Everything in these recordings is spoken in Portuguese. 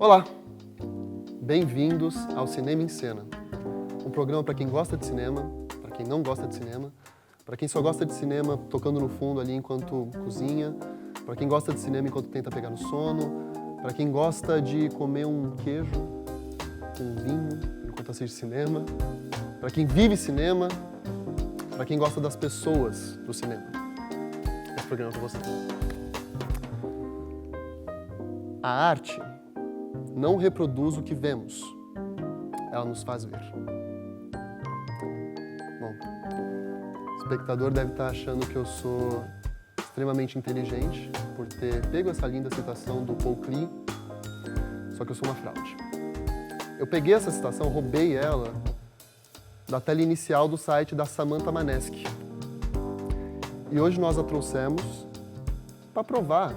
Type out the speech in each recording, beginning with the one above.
Olá, bem-vindos ao Cinema em Cena, um programa para quem gosta de cinema, para quem não gosta de cinema, para quem só gosta de cinema tocando no fundo ali enquanto cozinha, para quem gosta de cinema enquanto tenta pegar no sono, para quem gosta de comer um queijo com um vinho enquanto assiste cinema, para quem vive cinema, para quem gosta das pessoas do cinema. Esse programa é para você. A arte não reproduz o que vemos, ela nos faz ver. Bom, o espectador deve estar achando que eu sou extremamente inteligente por ter pego essa linda citação do Paul Klee, só que eu sou uma fraude. Eu peguei essa citação, roubei ela da tela inicial do site da Samantha Manesky. E hoje nós a trouxemos para provar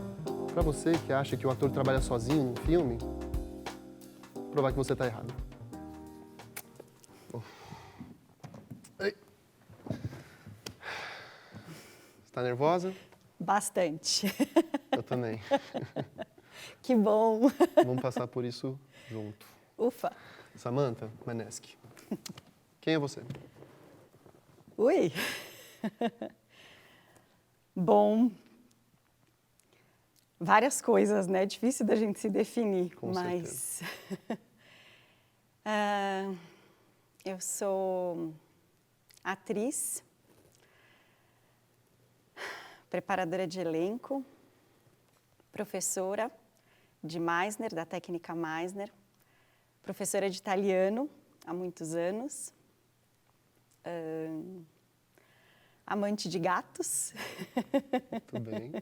para você que acha que o ator trabalha sozinho num filme, provar que você está errado. Ei. Está nervosa? Bastante. Eu também. Que bom. Vamos passar por isso junto. Ufa. Samantha Manesky. Quem é você? Ui. Bom, várias coisas, né? Difícil da gente se definir, Com mas eu sou atriz, preparadora de elenco, professora de Meisner, da técnica Meisner, professora de italiano há muitos anos, amante de gatos. Tudo bem.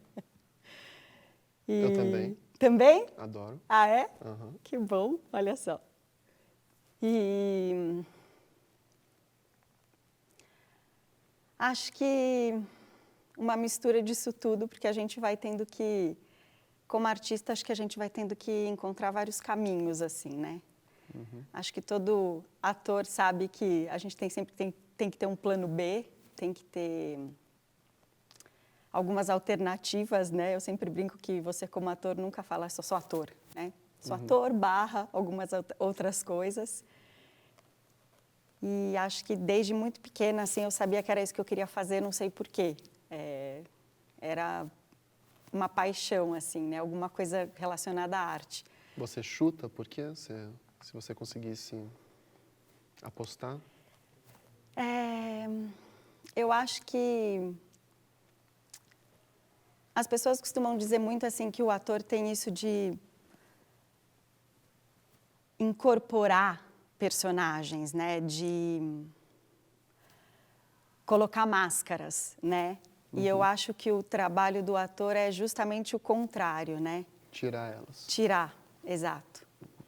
E... Eu também. Também? Adoro. Ah, é? Uhum. Que bom, olha só. E acho que uma mistura disso tudo, porque a gente vai tendo que, como artista, acho que a gente vai tendo que encontrar vários caminhos, assim, né? Uhum. Acho que todo ator sabe que a gente sempre tem que ter um plano B, tem que ter algumas alternativas, né? Eu sempre brinco que você, como ator, nunca fala só sou ator, né? Sou ator / algumas outras coisas. E acho que desde muito pequena, assim, eu sabia que era isso que eu queria fazer, não sei porquê. Era uma paixão, assim, né? Alguma coisa relacionada à arte. Você chuta por quê? Se você conseguisse apostar? Eu acho que as pessoas costumam dizer muito assim que o ator tem isso de incorporar personagens, né? De colocar máscaras, né? E eu acho que o trabalho do ator é justamente o contrário, né? Tirar elas. Tirar, exato.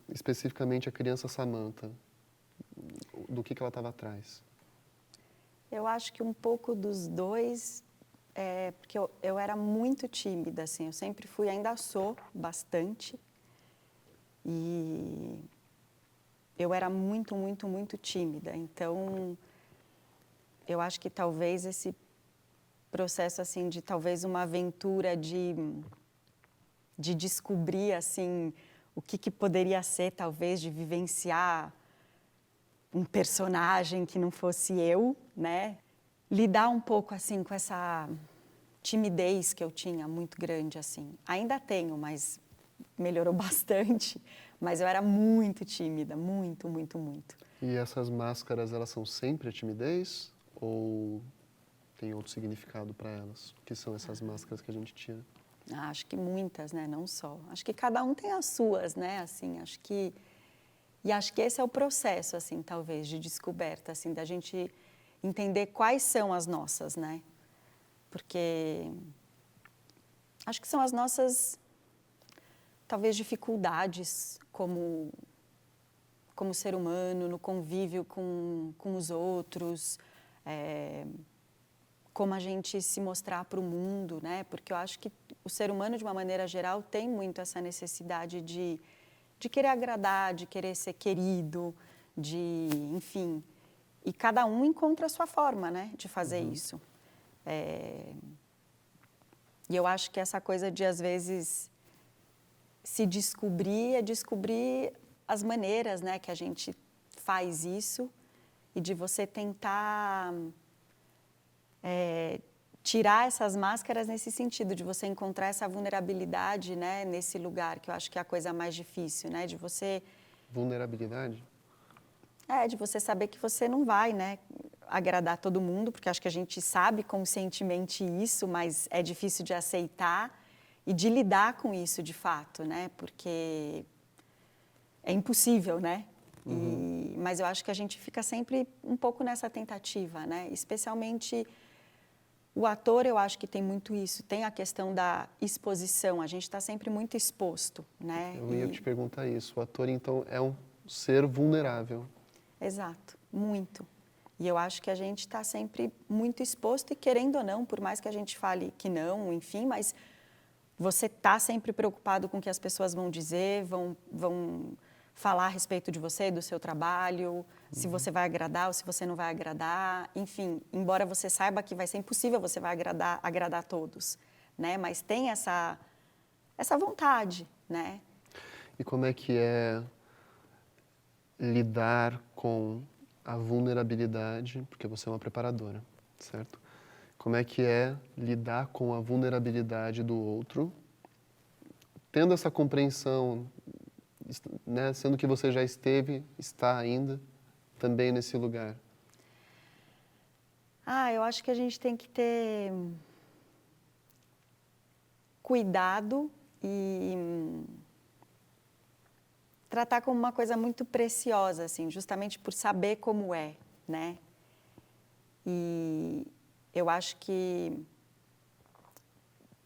Especificamente a criança Samantha, do que ela estava atrás? Eu acho que um pouco dos dois, porque eu era muito tímida, assim, eu sempre fui, ainda sou bastante, e eu era muito, muito, muito tímida, então eu acho que talvez esse processo, assim, de talvez uma aventura de descobrir, assim, o que poderia ser, talvez, de vivenciar um personagem que não fosse eu, né? Lidar um pouco, assim, com essa timidez que eu tinha muito grande, assim. Ainda tenho, mas melhorou bastante. Mas eu era muito tímida, muito, muito, muito. E essas máscaras, elas são sempre a timidez? Ou tem outro significado para elas? O que são essas máscaras que a gente tira? Acho que muitas, né? Não só. Acho que cada um tem as suas, né? Assim, acho que esse é o processo, assim, talvez, de descoberta, assim, da gente entender quais são as nossas, né? Porque acho que são as nossas, talvez, dificuldades como ser humano, no convívio com os outros, como a gente se mostrar para o mundo, né? Porque eu acho que o ser humano, de uma maneira geral, tem muito essa necessidade de querer agradar, de querer ser querido, enfim. E cada um encontra a sua forma, né, de fazer isso. E eu acho que essa coisa de, às vezes, se descobrir é descobrir as maneiras, né, que a gente faz isso e de você tentar tirar essas máscaras nesse sentido, de você encontrar essa vulnerabilidade, né, nesse lugar, que eu acho que é a coisa mais difícil, né, de você... Vulnerabilidade? De você saber que você não vai, né, agradar todo mundo, porque acho que a gente sabe conscientemente isso, mas é difícil de aceitar e de lidar com isso de fato, né, porque é impossível, né? Mas eu acho que a gente fica sempre um pouco nessa tentativa, né? Especialmente o ator, eu acho que tem muito isso, tem a questão da exposição, a gente está sempre muito exposto, né? Eu ia te perguntar isso. O ator, então, é um ser vulnerável. Exato, muito. E eu acho que a gente está sempre muito exposto e querendo ou não, por mais que a gente fale que não, enfim, mas você está sempre preocupado com o que as pessoas vão dizer, vão falar a respeito de você, do seu trabalho, se você vai agradar ou se você não vai agradar, enfim, embora você saiba que vai ser impossível você vai agradar todos, né? Mas tem essa vontade, né? E como é que é lidar com a vulnerabilidade, porque você é uma preparadora, certo? Como é que é lidar com a vulnerabilidade do outro, tendo essa compreensão, né, sendo que você já está ainda também nesse lugar? Eu acho que a gente tem que ter cuidado e tratar como uma coisa muito preciosa, assim, justamente por saber como é, né? E eu acho que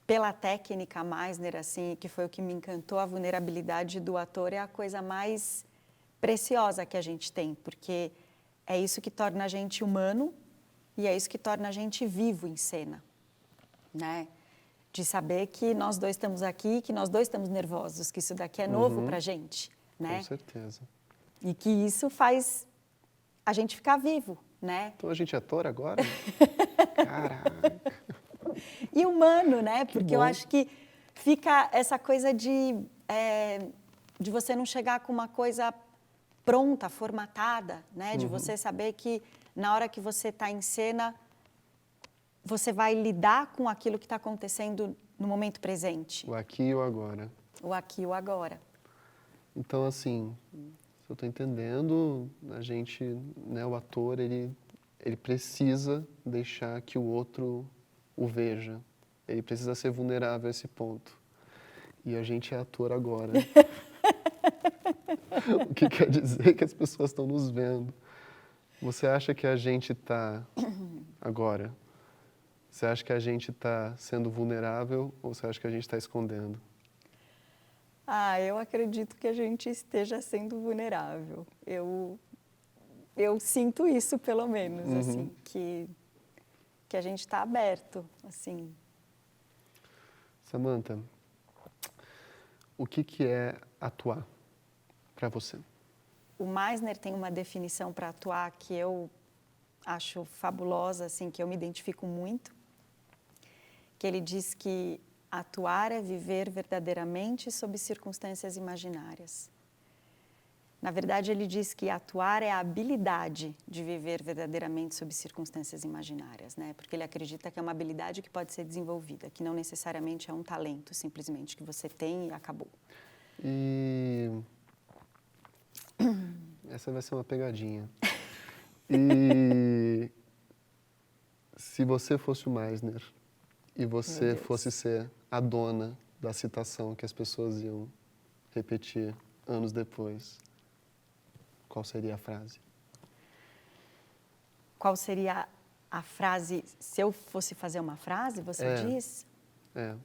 pela técnica Meisner, assim, que foi o que me encantou, a vulnerabilidade do ator é a coisa mais preciosa que a gente tem, porque é isso que torna a gente humano e é isso que torna a gente vivo em cena, né? De saber que nós dois estamos aqui, que nós dois estamos nervosos, que isso daqui é novo pra gente, né? Com certeza. E que isso faz a gente ficar vivo, né? Então a gente é ator agora? Caraca! E humano, né? Porque eu bom. acho que fica essa coisa de você não chegar com uma coisa pronta, formatada, né? De você saber que na hora que você está em cena, você vai lidar com aquilo que está acontecendo no momento presente. O aqui e o agora. O aqui e o agora. Então, assim, se eu estou entendendo, a gente, né, o ator, ele precisa deixar que o outro o veja. Ele precisa ser vulnerável a esse ponto. E a gente é ator agora. O que quer dizer que as pessoas estão nos vendo. Você acha que a gente está agora? Você acha que a gente está sendo vulnerável ou você acha que a gente está escondendo? Eu acredito que a gente esteja sendo vulnerável. Eu sinto isso, pelo menos, assim, que a gente está aberto, assim. Samantha, o que é atuar para você? O Meisner tem uma definição para atuar que eu acho fabulosa, assim, que eu me identifico muito, que ele diz que atuar é viver verdadeiramente sob circunstâncias imaginárias. Na verdade, ele diz que atuar é a habilidade de viver verdadeiramente sob circunstâncias imaginárias, né? Porque ele acredita que é uma habilidade que pode ser desenvolvida, que não necessariamente é um talento, simplesmente, que você tem e acabou. E essa vai ser uma pegadinha. E se você fosse o Meisner e você fosse ser a dona da citação que as pessoas iam repetir anos depois, qual seria a frase? Qual seria a frase, se eu fosse fazer uma frase, você diz?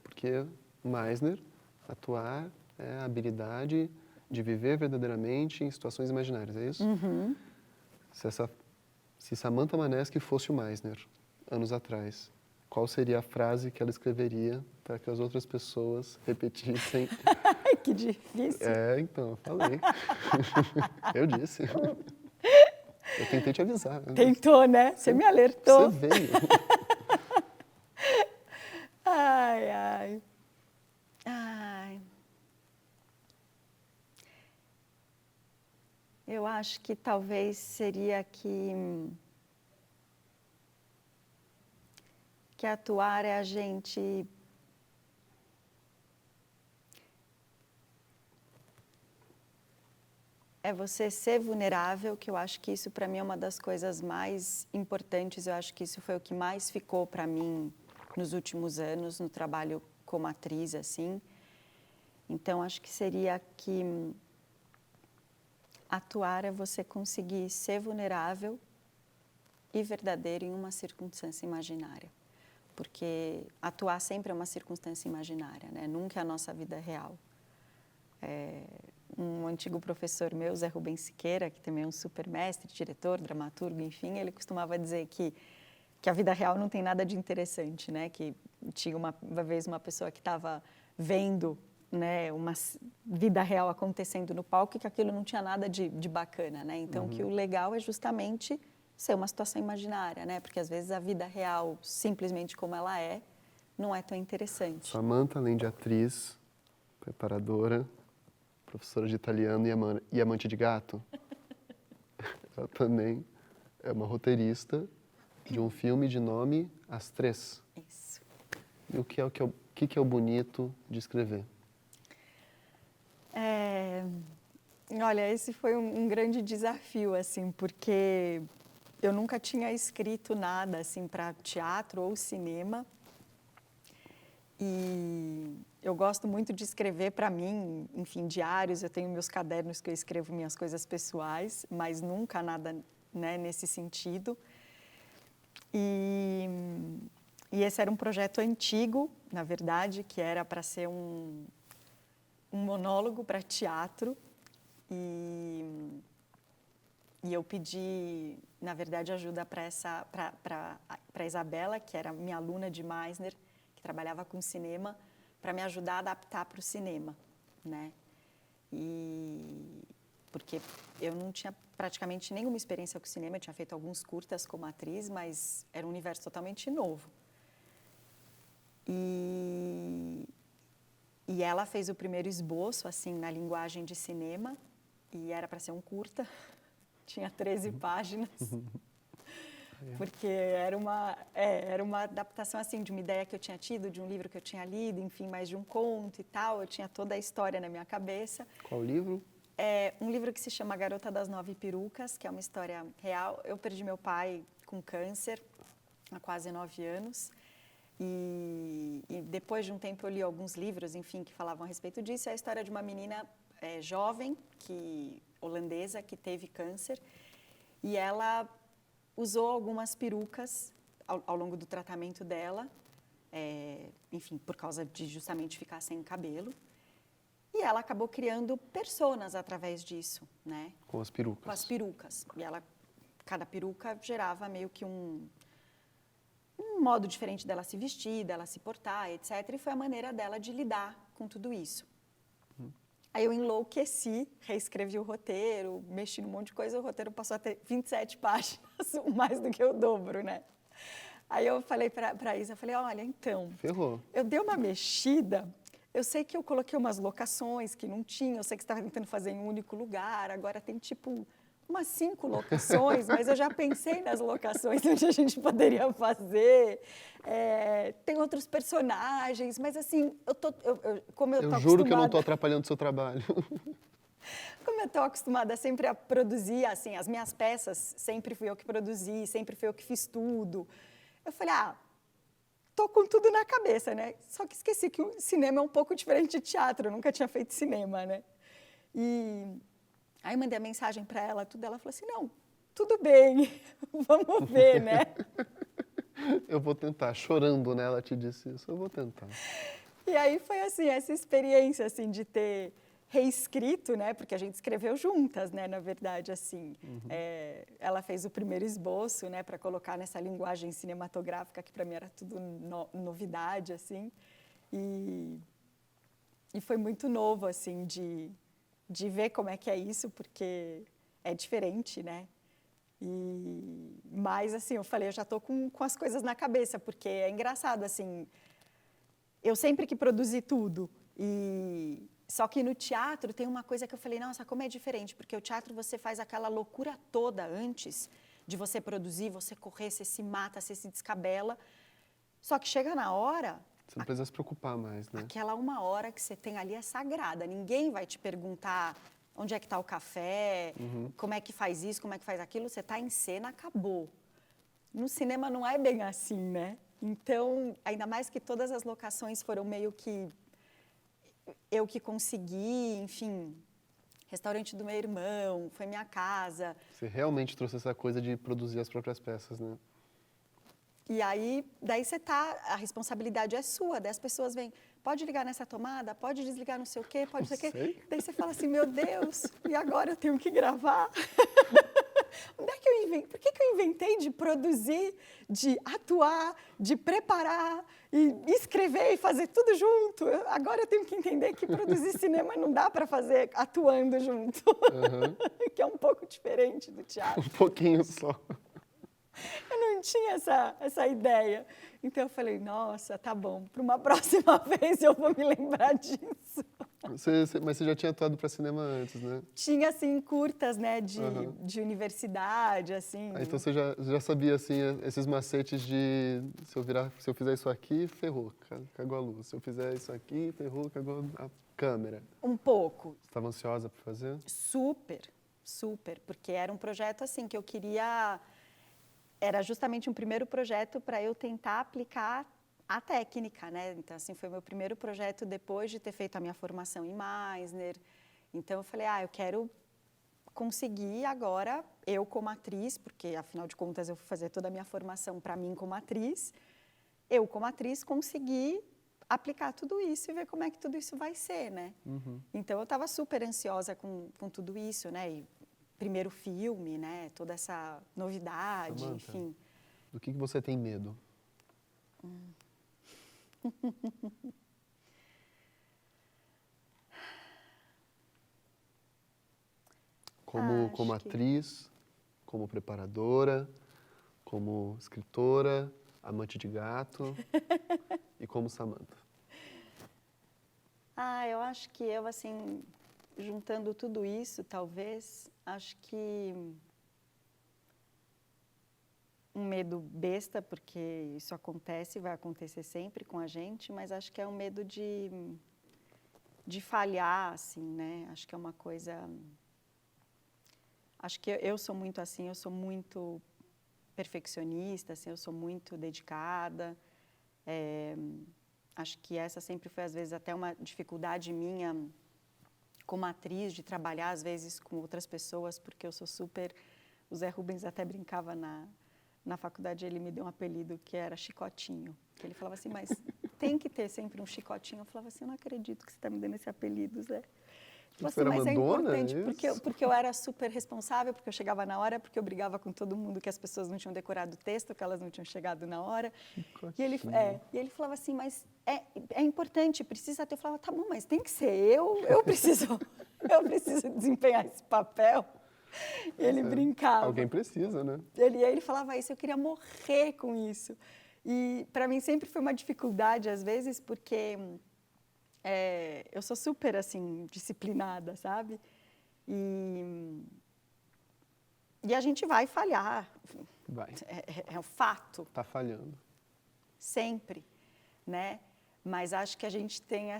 Porque Meisner, atuar é a habilidade de viver verdadeiramente em situações imaginárias, é isso? Se Samantha Maneschi fosse o Meisner, anos atrás, qual seria a frase que ela escreveria para que as outras pessoas repetissem? Ai, que difícil. Então, eu falei. Eu disse. Eu tentei te avisar. Tentou, né? Você me alertou. Você veio. Ai, ai. Ai. acho que talvez seria que atuar é a gente é você ser vulnerável, que eu acho que isso para mim é uma das coisas mais importantes, eu acho que isso foi o que mais ficou para mim nos últimos anos, no trabalho como atriz, assim. Então, acho que seria que atuar é você conseguir ser vulnerável e verdadeiro em uma circunstância imaginária. Porque atuar sempre é uma circunstância imaginária, né? Nunca é a nossa vida real. Um antigo professor meu, Zé Rubens Siqueira, que também é um super mestre, diretor, dramaturgo, enfim, ele costumava dizer que a vida real não tem nada de interessante, né? Que tinha uma vez uma pessoa que estava vendo, né, uma vida real acontecendo no palco e que aquilo não tinha nada de bacana, né? Então, que o legal é justamente ser uma situação imaginária, né? Porque às vezes a vida real, simplesmente como ela é, não é tão interessante. Samantha, além de atriz, preparadora, professora de italiano e amante de gato, ela também é uma roteirista de um filme de nome As Três. Isso. E o que é o bonito de escrever? Olha, esse foi um grande desafio, assim, porque eu nunca tinha escrito nada, assim, para teatro ou cinema. E eu gosto muito de escrever para mim, enfim, diários, eu tenho meus cadernos que eu escrevo minhas coisas pessoais, mas nunca nada, né, nesse sentido. E esse era um projeto antigo, na verdade, que era para ser um monólogo para teatro. E eu pedi, na verdade, ajuda para Isabela, que era minha aluna de Meisner, que trabalhava com cinema, para me ajudar a adaptar para o cinema, né? Porque eu não tinha praticamente nenhuma experiência com cinema, eu tinha feito alguns curtas como atriz, mas era um universo totalmente novo. E ela fez o primeiro esboço, assim, na linguagem de cinema, e era para ser um curta, tinha 13 páginas, porque era uma adaptação, assim, de uma ideia que eu tinha tido, de um livro que eu tinha lido, enfim, mais de um conto e tal, eu tinha toda a história na minha cabeça. Qual livro? É um livro que se chama Garota das Nove Perucas, que é uma história real. Eu perdi meu pai com câncer há quase 9 anos. E depois de um tempo eu li alguns livros, enfim, que falavam a respeito disso. É a história de uma menina jovem, holandesa, que teve câncer. E ela usou algumas perucas ao longo do tratamento dela, enfim, por causa de justamente ficar sem cabelo. E ela acabou criando personas através disso, né? Com as perucas. Com as perucas. E cada peruca gerava meio que um modo diferente dela se vestir, dela se portar, etc. E foi a maneira dela de lidar com tudo isso. Aí eu enlouqueci, reescrevi o roteiro, mexi num monte de coisa, o roteiro passou a ter 27 páginas, mais do que o dobro, né? Aí eu falei para Isa, olha, então, ferrou. Eu dei uma mexida, eu sei que eu coloquei umas locações que não tinha, eu sei que você estava tentando fazer em um único lugar, agora tem tipo umas 5 locações, mas eu já pensei nas locações onde a gente poderia fazer. Tem outros personagens, mas assim, como eu tô acostumada... juro que eu não estou atrapalhando o seu trabalho. Como eu estou acostumada sempre a produzir, assim, as minhas peças, sempre fui eu que produzi, sempre fui eu que fiz tudo. Eu falei, tô com tudo na cabeça, né? Só que esqueci que o cinema é um pouco diferente de teatro, eu nunca tinha feito cinema, né? Aí mandei a mensagem para ela, tudo, ela falou assim, não, tudo bem, vamos ver, né? Eu vou tentar, chorando, né? Ela te disse isso, eu vou tentar. E aí foi assim, essa experiência, assim, de ter reescrito, né? Porque a gente escreveu juntas, né? Na verdade, assim. Ela fez o primeiro esboço, né? Para colocar nessa linguagem cinematográfica, que para mim era tudo novidade, assim. E foi muito novo, assim, de ver como é que é isso, porque é diferente, né? Mas, assim, eu falei, eu já estou com as coisas na cabeça, porque é engraçado, assim, eu sempre que produzi tudo, e Só que no teatro tem uma coisa que eu falei, nossa, como é diferente, porque o teatro você faz aquela loucura toda antes de você produzir, você correr, você se mata, você se descabela. Só que chega na hora, Você não precisa se preocupar mais, né? aquela 1 hora que você tem ali é sagrada. Ninguém vai te perguntar onde é que está o café, como é que faz isso, como é que faz aquilo. Você está em cena, acabou. No cinema não é bem assim, né? Então, ainda mais que todas as locações foram meio que eu que consegui, enfim, restaurante do meu irmão, foi minha casa. Você realmente trouxe essa coisa de produzir as próprias peças, né? E aí, daí você tá, a responsabilidade é sua, daí as pessoas vêm, pode ligar nessa tomada, pode desligar não sei o quê, pode não sei o quê. Daí você fala assim, meu Deus, e agora eu tenho que gravar? Onde é que eu inventei? Por que que eu inventei de produzir, de atuar, de preparar, e escrever e fazer tudo junto? Agora eu tenho que entender que produzir cinema não dá para fazer atuando junto, que é um pouco diferente do teatro. Um pouquinho só. Eu não tinha essa ideia. Então eu falei, nossa, tá bom, para uma próxima vez eu vou me lembrar disso. Mas você já tinha atuado para cinema antes, né? Tinha, assim, curtas, né, de universidade, assim. Então você já sabia, assim, esses macetes de se eu fizer isso aqui, ferrou, cagou a luz. Se eu fizer isso aqui, ferrou, cagou a câmera. Um pouco. Você estava ansiosa para fazer? Super, super, porque era um projeto, assim, que eu queria... Era justamente um primeiro projeto para eu tentar aplicar a técnica, né? Então, assim, foi meu primeiro projeto depois de ter feito a minha formação em Meisner. Então, eu falei, eu quero conseguir agora, eu como atriz, porque, afinal de contas, eu fui fazer toda a minha formação para mim como atriz, eu como atriz conseguir aplicar tudo isso e ver como é que tudo isso vai ser, né? Então, eu estava super ansiosa com tudo isso, né? E primeiro filme, né? Toda essa novidade, Samantha, enfim. Do que você tem medo? Como atriz, como preparadora, como escritora, amante de gato e como Samantha. Eu acho que eu, assim, juntando tudo isso, talvez, acho que um medo besta, porque isso acontece, vai acontecer sempre com a gente, mas acho que é um medo de falhar, assim, né? Acho que é uma coisa... Acho que eu sou muito assim, eu sou muito perfeccionista, assim, eu sou muito dedicada. Acho que essa sempre foi, às vezes, até uma dificuldade minha como atriz, de trabalhar, às vezes, com outras pessoas, porque eu sou super... O Zé Rubens até brincava na faculdade, ele me deu um apelido que era Chicotinho. Que ele falava assim, mas tem que ter sempre um chicotinho. Eu falava assim, eu não acredito que você está me dando esse apelido, Zé. Você era mas é mandona, importante porque eu era super responsável, porque eu chegava na hora, porque eu brigava com todo mundo que as pessoas não tinham decorado o texto, que elas não tinham chegado na hora. E ele falava assim, mas é importante, precisa ter. Eu falava, tá bom, mas tem que ser eu preciso desempenhar esse papel. E ele brincava. Alguém precisa, né? Ele falava isso, eu queria morrer com isso. E para mim sempre foi uma dificuldade, às vezes, porque... eu sou super, assim, disciplinada, sabe? E a gente vai falhar. Vai. É um fato. Tá falhando. Sempre, né? Mas acho que a gente tem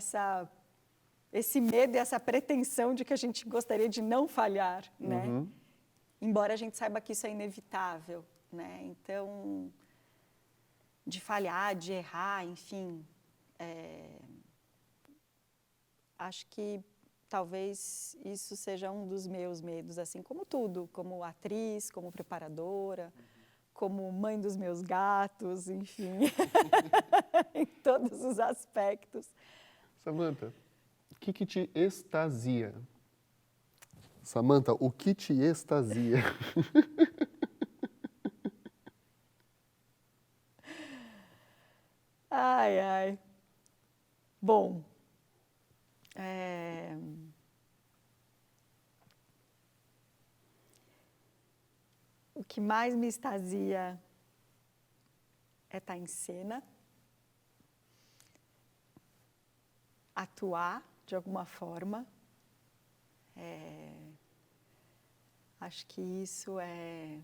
esse medo e essa pretensão de que a gente gostaria de não falhar, né? Embora a gente saiba que isso é inevitável, né? Então, de falhar, de errar, enfim... Acho que talvez isso seja um dos meus medos, assim, como tudo, como atriz, como preparadora, como mãe dos meus gatos, enfim, em todos os aspectos. Samantha, o que te extasia? Samantha, o que te extasia? Ai, ai. Bom, o que mais me extasia é estar em cena, atuar de alguma forma. Acho que isso é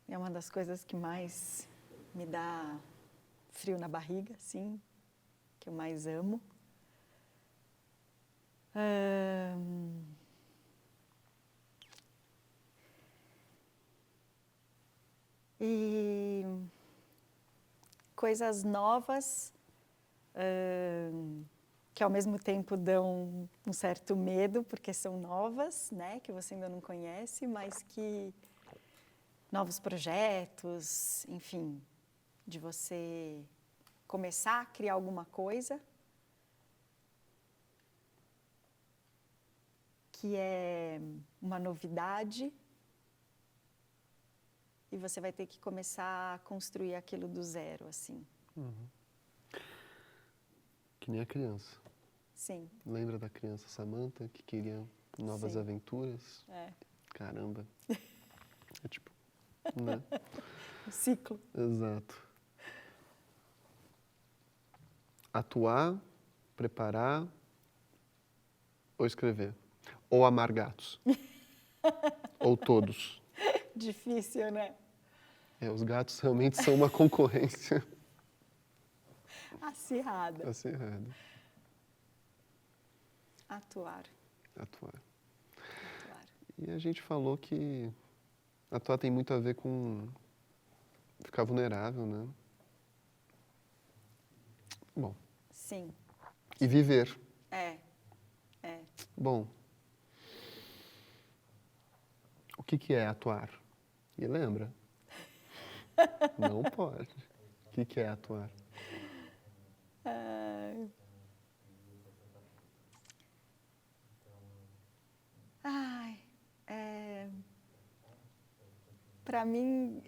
uma das coisas que mais me dá frio na barriga, assim, que eu mais amo. E coisas novas que ao mesmo tempo dão um certo medo, porque são novas, né, que você ainda não conhece, mas que novos projetos, enfim, de você começar a criar alguma coisa que é uma novidade e você vai ter que começar a construir aquilo do zero, assim. Que nem a criança. Sim. Lembra da criança Samantha que queria novas Sim. aventuras? Caramba. É tipo, né? O ciclo. Exato. Atuar, preparar ou escrever? Ou amar gatos? Ou todos? Difícil, né? Os gatos realmente são uma concorrência Acirrada. acirrada. Atuar. Atuar. E a gente falou que atuar tem muito a ver com ficar vulnerável, né? Bom. Sim. E viver. É. Bom. O que é atuar? E lembra? Não pode. O que é atuar? Para mim,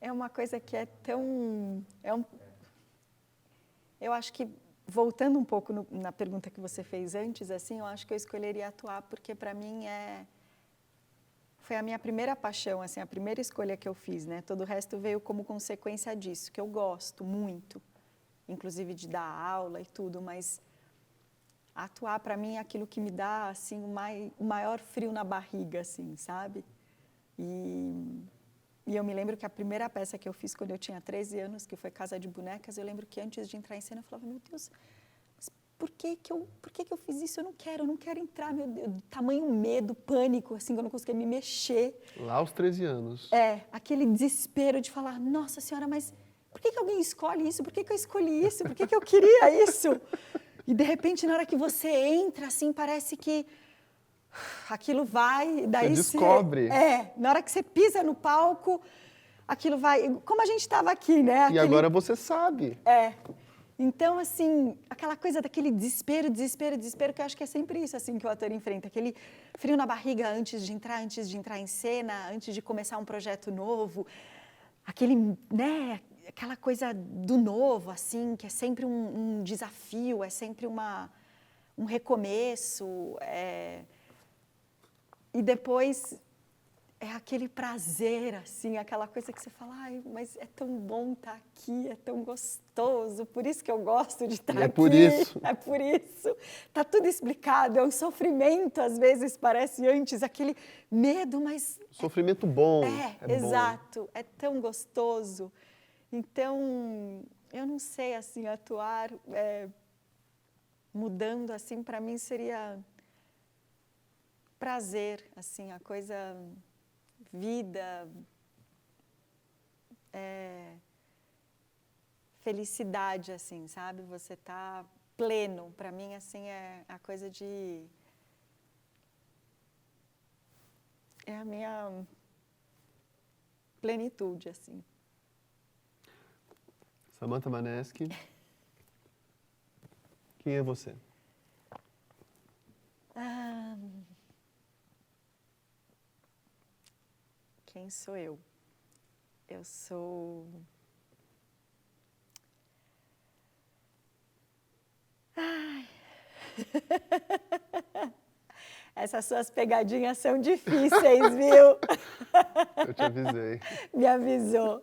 é uma coisa que é tão... Eu acho que, voltando um pouco na pergunta que você fez antes, assim, eu acho que eu escolheria atuar porque, para mim, foi a minha primeira paixão, assim, a primeira escolha que eu fiz, né? Todo o resto veio como consequência disso, que eu gosto muito, inclusive de dar aula e tudo, mas atuar, para mim, é aquilo que me dá, assim, o maior frio na barriga, assim, sabe? E eu me lembro que a primeira peça que eu fiz quando eu tinha 13 anos, que foi Casa de Bonecas, eu lembro que antes de entrar em cena eu falava, meu Deus, mas por que eu fiz isso? Eu não quero entrar, meu Deus, tamanho medo, pânico, assim, que eu não conseguia me mexer. Lá aos 13 anos. Aquele desespero de falar, nossa senhora, mas por que alguém escolhe isso? Por que eu escolhi isso? Por que eu queria isso? E de repente, na hora que você entra, assim, parece que aquilo vai, daí você descobre. Na hora que você pisa no palco, aquilo vai, como a gente estava aqui, né? E agora você sabe. Então, assim, aquela coisa daquele desespero, que eu acho que é sempre isso, assim, que o ator enfrenta, aquele frio na barriga antes de entrar em cena, antes de começar um projeto novo, aquele, né, aquela coisa do novo, assim, que é sempre um desafio, é sempre um recomeço, e depois é aquele prazer, assim, aquela coisa que você fala, ai, mas é tão bom estar aqui, é tão gostoso, por isso que eu gosto de estar aqui. É por isso. É por isso. Está tudo explicado, é um sofrimento, às vezes, parece antes, aquele medo, mas... Sofrimento bom. Exato, bom. é tão gostoso. Então, eu não sei, assim, atuar mudando, assim, para mim seria prazer, assim, a coisa... vida, felicidade, assim, sabe? Você tá pleno. Para mim, assim, é a coisa de... É a minha plenitude, assim. Samantha Maneschi, quem é você? Quem sou eu? Eu sou... Essas suas pegadinhas são difíceis, viu? Eu te avisei. Me avisou.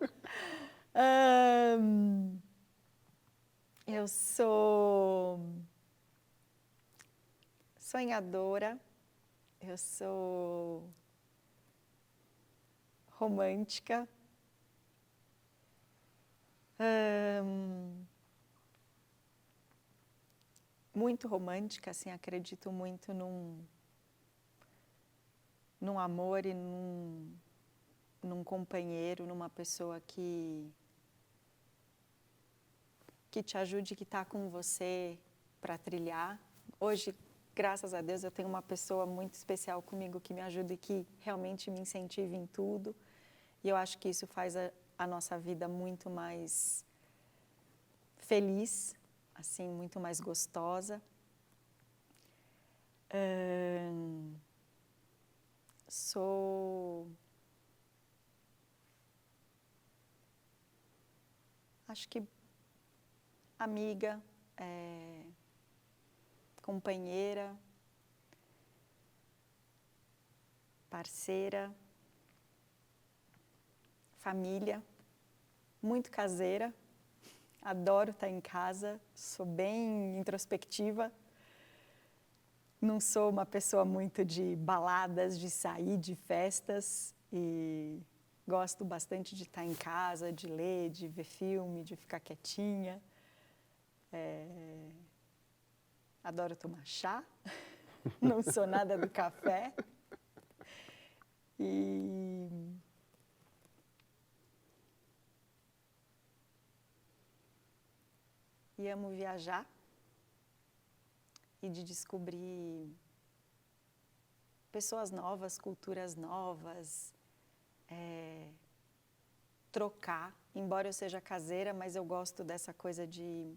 Eu sou sonhadora, eu sou romântica, muito romântica, assim, acredito muito num amor e num companheiro, numa pessoa que te ajude, que está com você para trilhar. Hoje, graças a Deus, eu tenho uma pessoa muito especial comigo que me ajuda e que realmente me incentiva em tudo. E eu acho que isso faz a nossa vida muito mais feliz, assim, muito mais gostosa. Sou... acho que amiga, companheira, parceira, família, muito caseira, adoro estar em casa, sou bem introspectiva, não sou uma pessoa muito de baladas, de sair, de festas, e gosto bastante de estar em casa, de ler, de ver filme, de ficar quietinha. Adoro tomar chá, não sou nada do café. E amo viajar e de descobrir pessoas novas, culturas novas, trocar. Embora eu seja caseira, mas eu gosto dessa coisa de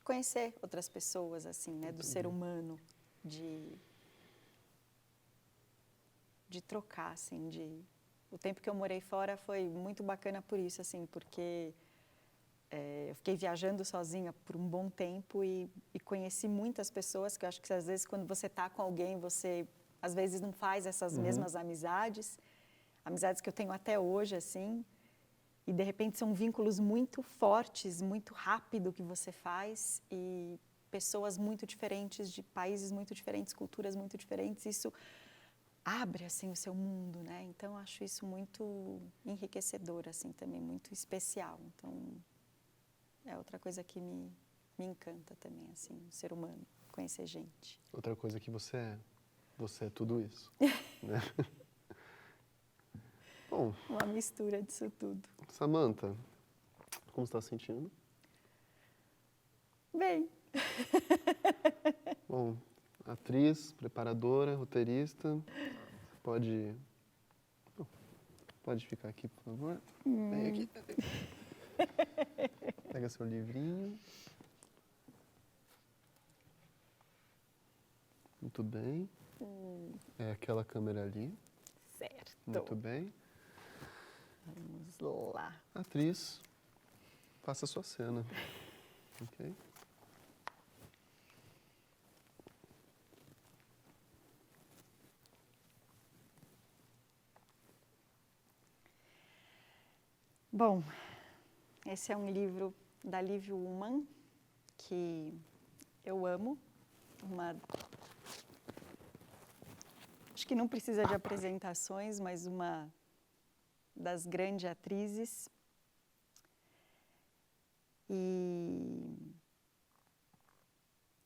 conhecer outras pessoas, assim, né, do ser humano, de trocar, assim, O tempo que eu morei fora foi muito bacana por isso, assim, porque eu fiquei viajando sozinha por um bom tempo e conheci muitas pessoas, que eu acho que às vezes quando você está com alguém, você às vezes não faz essas mesmas amizades que eu tenho até hoje, assim, e de repente são vínculos muito fortes, muito rápido que você faz, e pessoas muito diferentes, de países muito diferentes, culturas muito diferentes, isso abre, assim, o seu mundo, né? Então, eu acho isso muito enriquecedor, assim, também, muito especial. Então, é outra coisa que me encanta também, assim, o ser humano, conhecer gente. Outra coisa que você é tudo isso, né? Bom, uma mistura disso tudo. Samantha, como você está se sentindo? Bem. Bom, atriz, preparadora, roteirista, pode ficar aqui, por favor? Vem aqui. Pega seu livrinho. Muito bem. É aquela câmera ali. Certo. Muito bem. Vamos lá. Atriz, faça a sua cena. Ok? Bom, esse é um livro da Liv Ullmann, que eu amo. Acho que não precisa de apresentações, mas uma das grandes atrizes. E,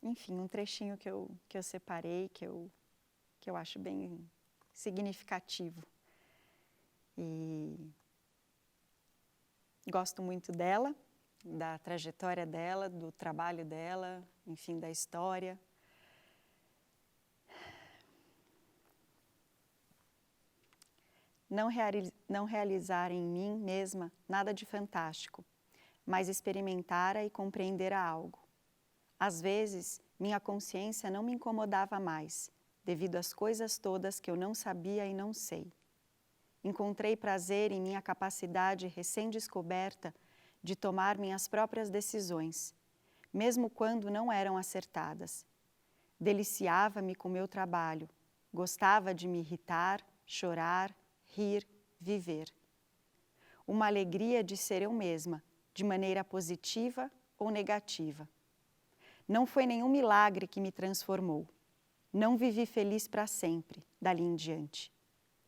enfim, um trechinho que eu separei, que eu acho bem significativo. E gosto muito dela, da trajetória dela, do trabalho dela, enfim, da história. Não realizar em mim mesma nada de fantástico, mas experimentara e compreendera algo. Às vezes, minha consciência não me incomodava mais, devido às coisas todas que eu não sabia e não sei. Encontrei prazer em minha capacidade recém-descoberta de tomar minhas próprias decisões, mesmo quando não eram acertadas. Deliciava-me com meu trabalho, gostava de me irritar, chorar, rir, viver. Uma alegria de ser eu mesma, de maneira positiva, ou negativa. Não foi nenhum milagre que me transformou. Não vivi feliz para sempre, dali em diante.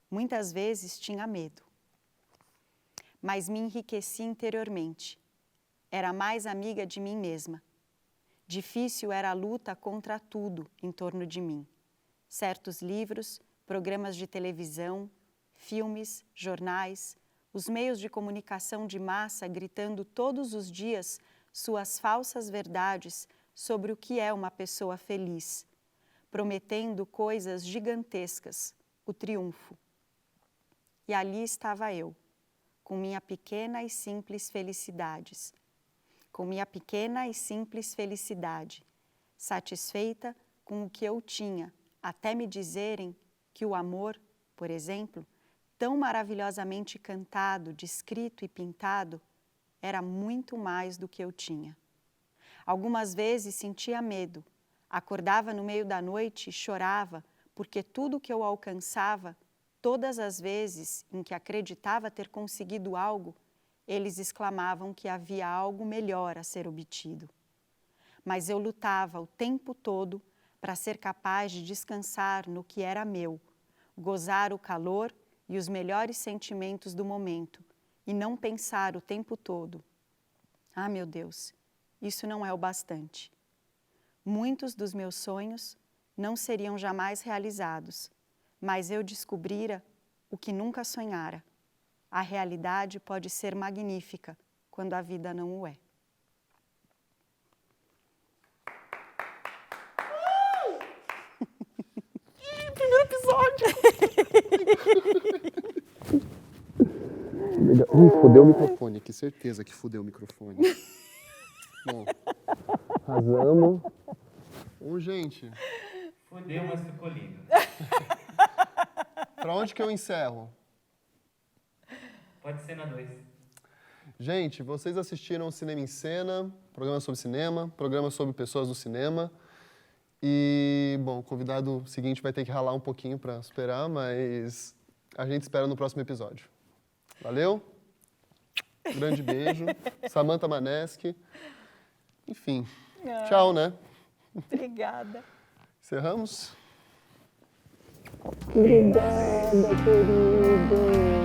Muitas vezes tinha medo. Mas me enriqueci interiormente. Era mais amiga de mim mesma. Difícil era a luta contra tudo em torno de mim. Certos livros, programas de televisão, filmes, jornais, os meios de comunicação de massa gritando todos os dias suas falsas verdades sobre o que é uma pessoa feliz, prometendo coisas gigantescas, o triunfo. E ali estava eu, com minha pequena e simples felicidades, satisfeita com o que eu tinha, até me dizerem que o amor, por exemplo, tão maravilhosamente cantado, descrito e pintado, era muito mais do que eu tinha. Algumas vezes sentia medo, acordava no meio da noite e chorava, porque tudo que eu alcançava, todas as vezes em que acreditava ter conseguido algo, eles exclamavam que havia algo melhor a ser obtido. Mas eu lutava o tempo todo para ser capaz de descansar no que era meu, gozar o calor e os melhores sentimentos do momento, e não pensar o tempo todo: ah, meu Deus, isso não é o bastante. Muitos dos meus sonhos não seriam jamais realizados, mas eu descobrira o que nunca sonhara. A realidade pode ser magnífica quando a vida não o é. Primeiro episódio! Fudeu o microfone aqui, certeza que fudeu o microfone. Bom, arrasamos. Bom, gente. Fudeu, mas ficou lindo. Pra onde que eu encerro? Pode ser na 2. Gente, vocês assistiram Cinema em Cena, programa sobre cinema, programa sobre pessoas do cinema. E, bom, o convidado seguinte vai ter que ralar um pouquinho para superar, mas a gente espera no próximo episódio. Valeu? Grande beijo. Samantha Maneschi. Enfim, tchau, né? Obrigada. Encerramos? Obrigada, querido.